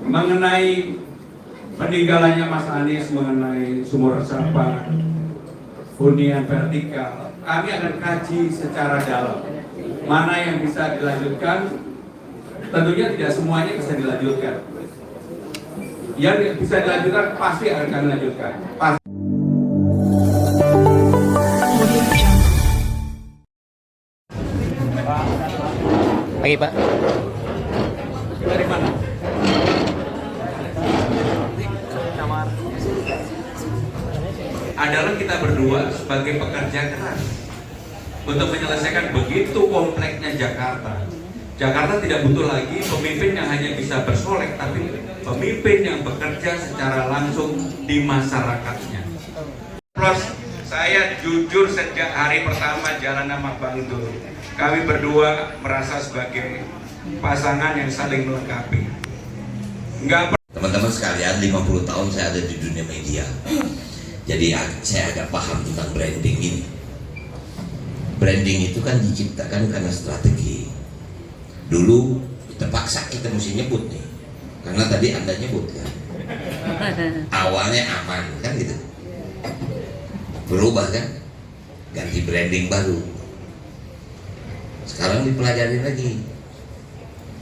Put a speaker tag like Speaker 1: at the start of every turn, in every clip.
Speaker 1: mengenai peninggalannya Mas Anies, mengenai sumur resapan, hunian vertikal, kami akan kaji secara dalam mana yang bisa dilanjutkan. Tentunya tidak semuanya bisa dilanjutkan. Yang bisa dilanjutkan pasti akan kami lanjutkan.
Speaker 2: Pagi Pak.
Speaker 1: Dari mana? Adalah kita berdua sebagai pekerja keras untuk menyelesaikan begitu kompleksnya Jakarta. Jakarta tidak butuh lagi pemimpin yang hanya bisa bersolek, tapi pemimpin yang bekerja secara langsung di masyarakatnya. Plus, saya jujur sejak hari pertama jalan sama Bang Dul, kami berdua merasa sebagai pasangan yang saling melengkapi.
Speaker 3: Teman-teman sekalian, 50 tahun saya ada di dunia media. Jadi saya agak paham tentang branding ini. Branding itu kan diciptakan karena strategi. Dulu terpaksa kita mesti nyebut nih, karena tadi Anda nyebut kan. Awalnya aman kan gitu. Berubah kan, ganti branding baru. Sekarang dipelajari lagi.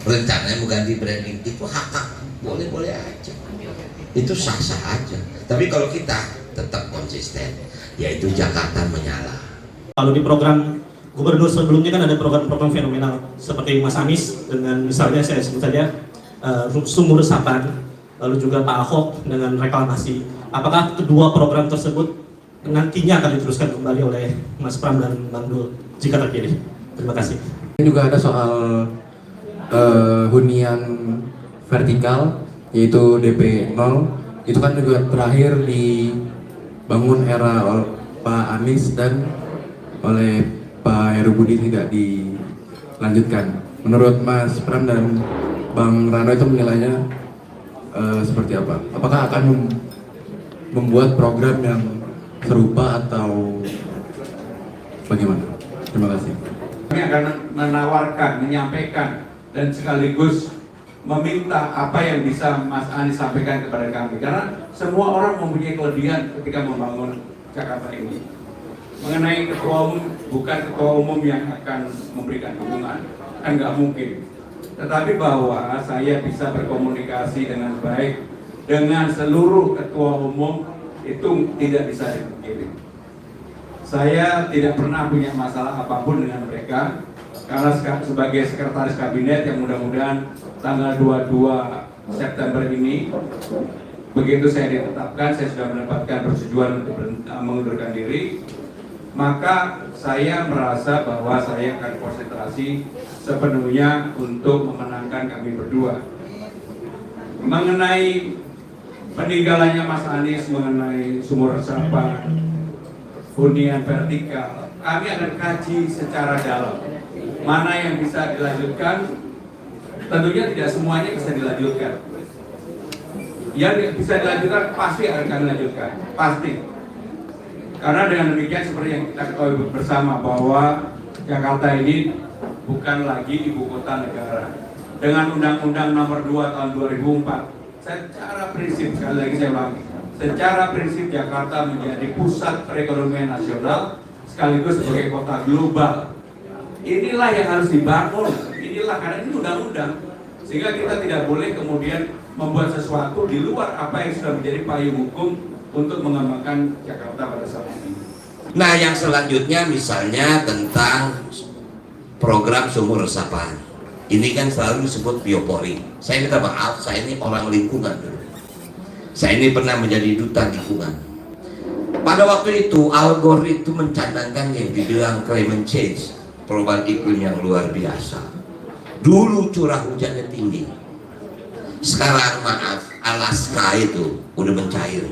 Speaker 3: Rencananya mau ganti branding itu hak, boleh-boleh aja. Itu sah-sah aja. Tapi kalau kita tetap konsisten, yaitu Jakarta menyala.
Speaker 4: Kalau di program gubernur sebelumnya kan ada program-program fenomenal seperti Mas Anies dengan misalnya saya sebut saja sumur resapan, lalu juga Pak Ahok dengan reklamasi. Apakah kedua program tersebut nantinya akan diteruskan kembali oleh Mas Pram dan Bang Dul jika terpilih? Terima kasih.
Speaker 5: Juga ada soal hunian vertikal yaitu DP 0, itu kan juga terakhir dibangun era Pak Anies dan oleh Pak Heru Budi tidak dilanjutkan. Menurut Mas Pram dan Bang Rano itu menilainya seperti apa? Apakah akan membuat program yang serupa atau bagaimana? Terima kasih.
Speaker 1: Kami akan menawarkan, menyampaikan, dan sekaligus meminta apa yang bisa Mas Anies sampaikan kepada kami. Karena semua orang mempunyai kelebihan ketika membangun Jakarta ini. Mengenai ketua umum, bukan ketua umum yang akan memberikan dukungan, kan nggak mungkin. Tetapi bahwa saya bisa berkomunikasi dengan baik dengan seluruh ketua umum itu tidak bisa dipungkiri. Saya tidak pernah punya masalah apapun dengan mereka, karena sebagai sekretaris kabinet yang mudah-mudahan tanggal 22 September ini, begitu saya ditetapkan, saya sudah mendapatkan persetujuan untuk mengundurkan diri, maka saya merasa bahwa saya akan konsentrasi sepenuhnya untuk memenangkan kami berdua. Mengenai peninggalannya Mas Anies, mengenai sumur resapan, hunian vertikal, kami akan kaji secara dalam mana yang bisa dilanjutkan. Tentunya tidak semuanya bisa dilanjutkan. Yang bisa dilanjutkan pasti akan kami lanjutkan, pasti. Karena dengan demikian seperti yang kita ketahui bersama bahwa Jakarta ini bukan lagi ibu kota negara. Dengan Undang-Undang Nomor 2 Tahun 2004, secara prinsip, sekali lagi saya ulangi, secara prinsip Jakarta menjadi pusat perekonomian nasional sekaligus sebagai kota global. Inilah yang harus dibangun. Inilah, karena ini undang-undang, sehingga kita tidak boleh kemudian membuat sesuatu di luar apa yang sudah menjadi payung hukum untuk mengembangkan Jakarta pada saat ini.
Speaker 3: Nah, yang selanjutnya misalnya tentang program sumur resapan. Ini kan selalu disebut biopori. Saya minta maaf, saya ini orang lingkungan dulu. Saya ini pernah menjadi duta lingkungan. Pada waktu itu, Al Gore itu mencadangkan yang dibilang climate change, perubahan iklim yang luar biasa. Dulu curah hujannya tinggi. Sekarang maaf, Alaska itu udah mencair.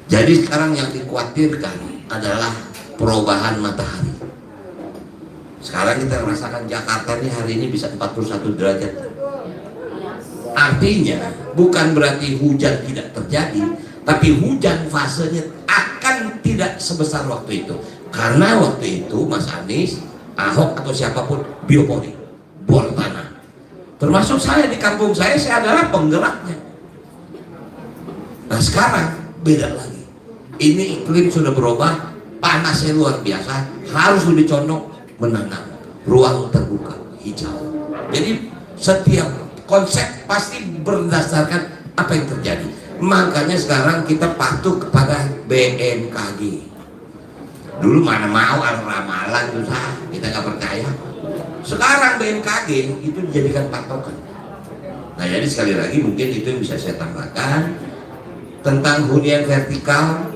Speaker 3: Jadi sekarang yang dikhawatirkan adalah perubahan matahari. Sekarang kita merasakan Jakarta ini hari ini bisa 41 derajat. Artinya bukan berarti hujan tidak terjadi, tapi hujan fasenya akan tidak sebesar waktu itu. Karena waktu itu Mas Anies, Ahok atau siapapun biopori, bor tanah. Termasuk saya di kampung saya adalah penggeraknya. Nah sekarang beda lagi. Ini iklim sudah berubah, panasnya luar biasa, harus lebih condong menanam ruang terbuka hijau. Jadi setiap konsep pasti berdasarkan apa yang terjadi. Makanya sekarang kita patuh kepada BMKG. Dulu mana mau ramalan susah, kita nggak percaya. Sekarang BMKG itu dijadikan patokan. Nah jadi sekali lagi mungkin itu yang bisa saya tambahkan tentang hunian vertikal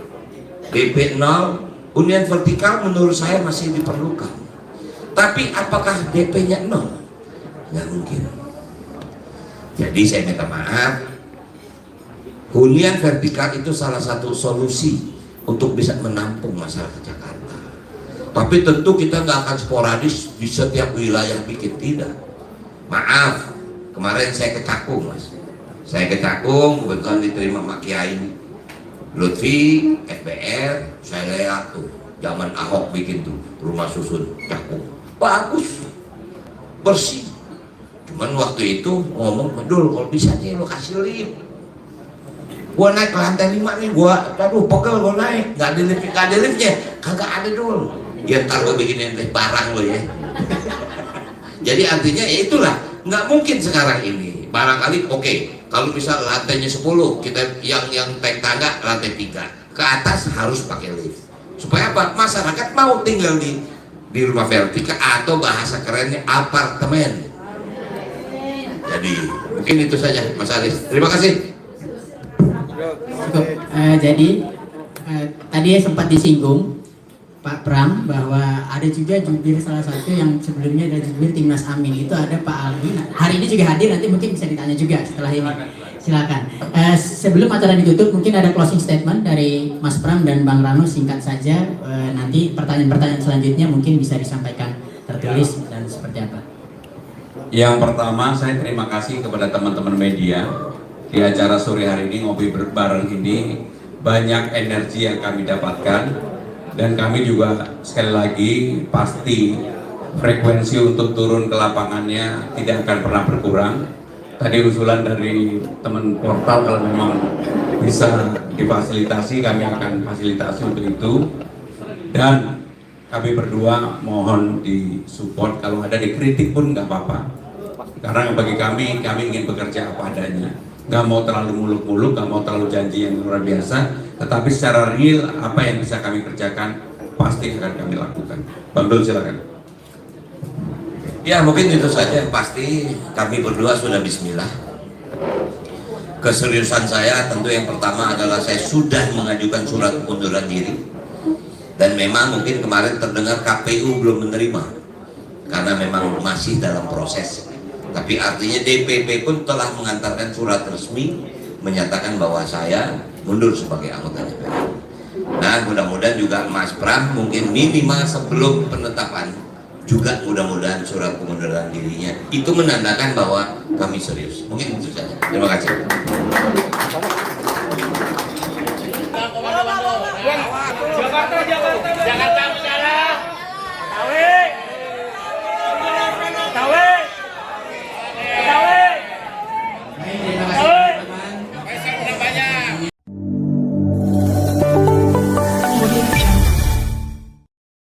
Speaker 3: DP 0. Hunian vertikal menurut saya masih diperlukan. Tapi apakah DP-nya 0? Nggak mungkin. Jadi saya minta maaf. Hunian vertikal itu salah satu solusi untuk bisa menampung masyarakat Jakarta. Tapi tentu kita nggak akan sporadis di setiap wilayah bikin, tidak. Maaf, kemarin saya ke Cakung, Mas. Saya ke Cakung, kebetulan diterima Mak Kiai Lutfi, FBR. Saya lihat tuh, zaman Ahok bikin tuh rumah susun Cakung, bagus, bersih. Cuman waktu itu ngomong, Dul, kalau bisa nih lo kasih lift. Gua naik ke lantai 5 nih, aduh pegel gua naik, nggak ada liftnya, kagak ada Dul. Ya ntar gua bikinin lift barang lo ya. Jadi artinya ya itulah, nggak mungkin sekarang ini. Barangkali oke, kalau misal lantainya 10, kita yang tank tangga lantai 3 ke atas harus pakai lift. Supaya apa? Masyarakat mau tinggal di rumah vertikal atau bahasa kerennya apartemen. Jadi mungkin itu saja Mas Aris. Terima kasih.
Speaker 6: Cukup. Jadi tadi sempat disinggung Pak Pram bahwa ada juga jubir salah satu yang sebelumnya ada jubir Timnas Amin, itu ada Pak Aldi. Nah, hari ini juga hadir, nanti mungkin bisa ditanya juga setelah ini. Silakan. Sebelum acara ditutup mungkin ada closing statement dari Mas Pram dan Bang Rano, singkat saja. Nanti pertanyaan-pertanyaan selanjutnya mungkin bisa disampaikan tertulis dan seperti apa.
Speaker 1: Yang pertama, saya terima kasih kepada teman-teman media di acara sore hari ini, ngopi bareng ini. Banyak energi yang kami dapatkan, dan kami juga sekali lagi pasti frekuensi untuk turun ke lapangannya tidak akan pernah berkurang. Tadi usulan dari teman portal, kalau memang bisa difasilitasi, kami akan fasilitasi untuk itu. Dan kami berdua mohon disupport, kalau ada dikritik pun nggak apa-apa. Karena bagi kami ingin bekerja apa adanya. Nggak mau terlalu muluk-muluk, nggak mau terlalu janji yang luar biasa, tetapi secara real apa yang bisa kami kerjakan pasti akan kami lakukan. Bang Dul, silakan.
Speaker 3: Ya mungkin itu saja yang pasti kami berdua sudah bismillah. Keseriusan saya tentu yang pertama adalah saya sudah mengajukan surat pengunduran diri. Dan memang mungkin kemarin terdengar KPU belum menerima karena memang masih dalam proses. Tapi artinya DPP pun telah mengantarkan surat resmi menyatakan bahwa saya mundur sebagai anggota DPR. Nah mudah-mudahan juga Mas Pram mungkin minimal sebelum penetapan juga mudah-mudahan surat pengunduran dirinya itu menandakan bahwa kami serius. Mungkin itu saja. Terima kasih.
Speaker 2: Jakarta.